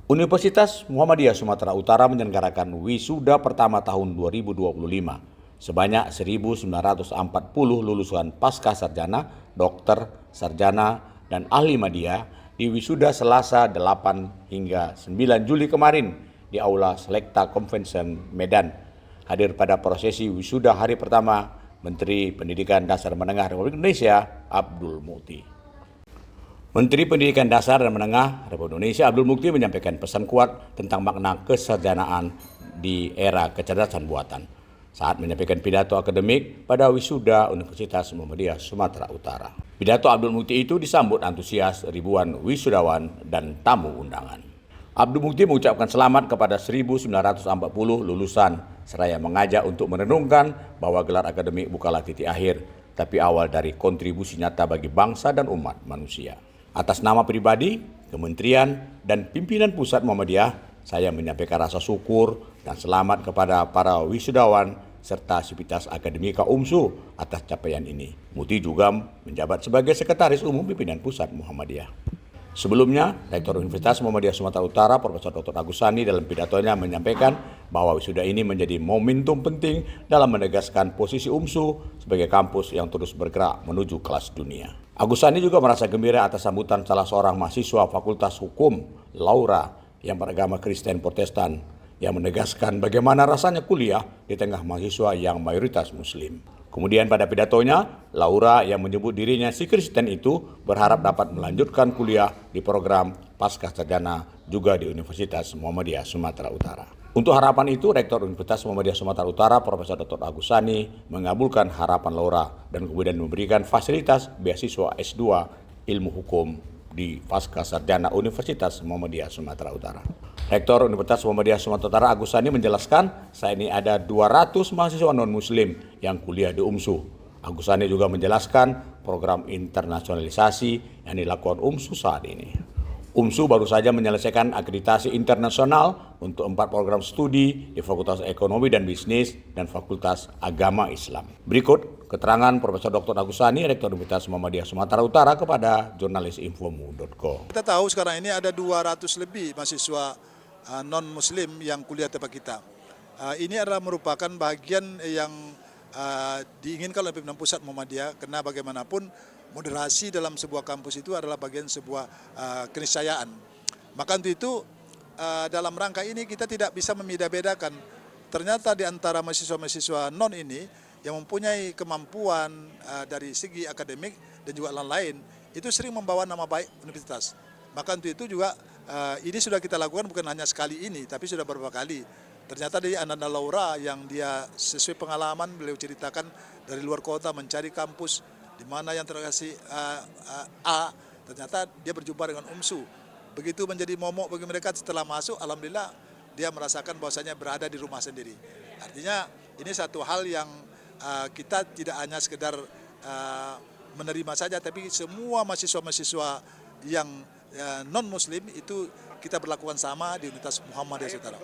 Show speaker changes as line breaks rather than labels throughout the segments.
Universitas Muhammadiyah Sumatera Utara menyelenggarakan wisuda pertama tahun 2025. Sebanyak 1.940 lulusan pasca sarjana, dokter, sarjana, dan ahli media di wisuda Selasa 8 hingga 9 Juli kemarin di Aula Selekta Convention Medan. Hadir pada prosesi wisuda hari pertama Menteri Pendidikan Dasar Menengah Republik Indonesia Abdul Mukti. Menteri Pendidikan Dasar dan Menengah Republik Indonesia Abdul Mukti menyampaikan pesan kuat tentang makna kesarjanaan di era kecerdasan buatan saat menyampaikan pidato akademik pada wisuda Universitas Muhammadiyah Sumatera Utara. Pidato Abdul Mukti itu disambut antusias ribuan wisudawan dan tamu undangan. Abdul Mukti mengucapkan selamat kepada 1.940 lulusan seraya mengajak untuk merenungkan bahwa gelar akademik bukanlah titik akhir, tapi awal dari kontribusi nyata bagi bangsa dan umat manusia. Atas nama pribadi, kementerian, dan pimpinan pusat Muhammadiyah, saya menyampaikan rasa syukur dan selamat kepada para wisudawan serta sivitas akademika UMSU atas capaian ini. Mukti juga menjabat sebagai Sekretaris Umum Pimpinan Pusat Muhammadiyah. Sebelumnya, Rektor Universitas Muhammadiyah Sumatera Utara, Profesor Dr. Agus Sani dalam pidatonya menyampaikan bahwa wisuda ini menjadi momentum penting dalam menegaskan posisi UMSU sebagai kampus yang terus bergerak menuju kelas dunia. Agus Sani juga merasa gembira atas sambutan salah seorang mahasiswa Fakultas Hukum, Laura, yang beragama Kristen Protestan, yang menegaskan bagaimana rasanya kuliah di tengah mahasiswa yang mayoritas Muslim. Kemudian pada pidatonya, Laura yang menyebut dirinya si Kristen itu berharap dapat melanjutkan kuliah di program pasca sarjana juga di Universitas Muhammadiyah Sumatera Utara. Untuk harapan itu, Rektor Universitas Muhammadiyah Sumatera Utara, Profesor Dr. Agus Sani, mengabulkan harapan Laura dan kemudian memberikan fasilitas beasiswa S2 Ilmu Hukum di pasca sarjana Universitas Muhammadiyah Sumatera Utara. Rektor Universitas Muhammadiyah Sumatera Utara Agus Sani menjelaskan, saat ini ada 200 mahasiswa non-muslim yang kuliah di UMSU. Agus Sani juga menjelaskan program internasionalisasi yang dilakukan UMSU saat ini. UMSU baru saja menyelesaikan akreditasi internasional untuk 4 program studi di Fakultas Ekonomi dan Bisnis dan Fakultas Agama Islam. Berikut keterangan Profesor Dr. Agus Sani, Rektor Universitas Muhammadiyah Sumatera Utara kepada jurnalis Infomu.co.
Kita tahu sekarang ini ada 200 lebih mahasiswa non-muslim yang kuliah tempat kita. Ini adalah merupakan bagian yang diinginkan oleh pimpinan pusat Muhammadiyah, karena bagaimanapun moderasi dalam sebuah kampus itu adalah bagian sebuah keniscayaan. Maka untuk itu dalam rangka ini kita tidak bisa membeda-bedakan. Ternyata di antara mahasiswa-mahasiswa non ini yang mempunyai kemampuan dari segi akademik dan juga lain-lain, itu sering membawa nama baik universitas. Maka untuk itu juga ini sudah kita lakukan bukan hanya sekali ini, tapi sudah beberapa kali. Ternyata dari Ananda Laura yang dia sesuai pengalaman beliau ceritakan dari luar kota mencari kampus di mana yang terkasih A, ternyata dia berjumpa dengan UMSU. Begitu menjadi momok bagi mereka setelah masuk, alhamdulillah dia merasakan bahwasanya berada di rumah sendiri. Artinya ini satu hal yang kita tidak hanya sekedar menerima saja, tapi semua mahasiswa-mahasiswa yang non-muslim itu kita berlakukan sama di Universitas Muhammadiyah Saudara.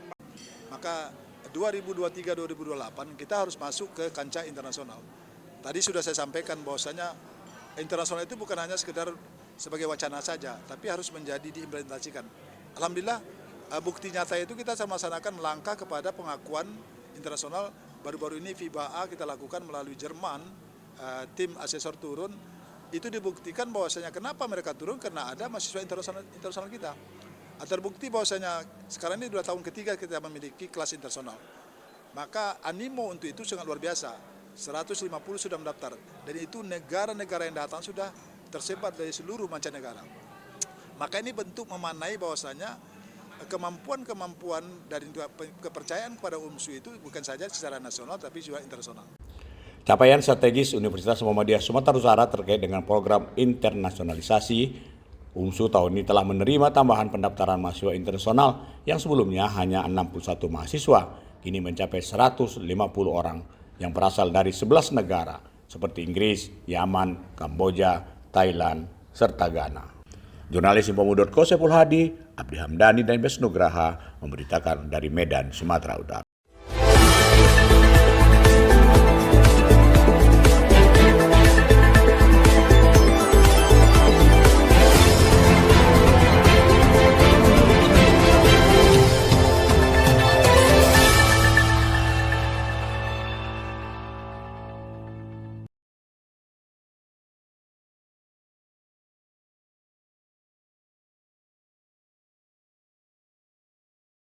Maka 2023-2028 kita harus masuk ke kancah internasional. Tadi sudah saya sampaikan bahwasanya internasional itu bukan hanya sekedar sebagai wacana saja, tapi harus menjadi diimplementasikan. Alhamdulillah bukti nyata itu kita melaksanakan langkah kepada pengakuan internasional. Baru-baru ini FIBA A kita lakukan melalui Jerman, tim asesor turun. Itu dibuktikan bahwasanya kenapa mereka turun, karena ada mahasiswa internasional kita. Terbukti bahwasanya sekarang ini 2 tahun ketiga kita memiliki kelas internasional. Maka animo untuk itu sangat luar biasa. 150 sudah mendaftar, dan itu negara-negara yang datang sudah tersebar dari seluruh mancanegara. Maka ini bentuk memanai bahwasanya kemampuan dari kepercayaan kepada UMSU itu bukan saja secara nasional tapi juga internasional.
Capaian strategis Universitas Muhammadiyah Sumatera Utara terkait dengan program internasionalisasi UMSU tahun ini telah menerima tambahan pendaftaran mahasiswa internasional yang sebelumnya hanya 61 mahasiswa, kini mencapai 150 orang yang berasal dari 11 negara seperti Inggris, Yaman, Kamboja, Thailand, serta Ghana. Jurnalis Infomu.co Sepul Hadi, Abdi Hamdani, dan Bes Nugraha memberitakan dari Medan, Sumatera Utara.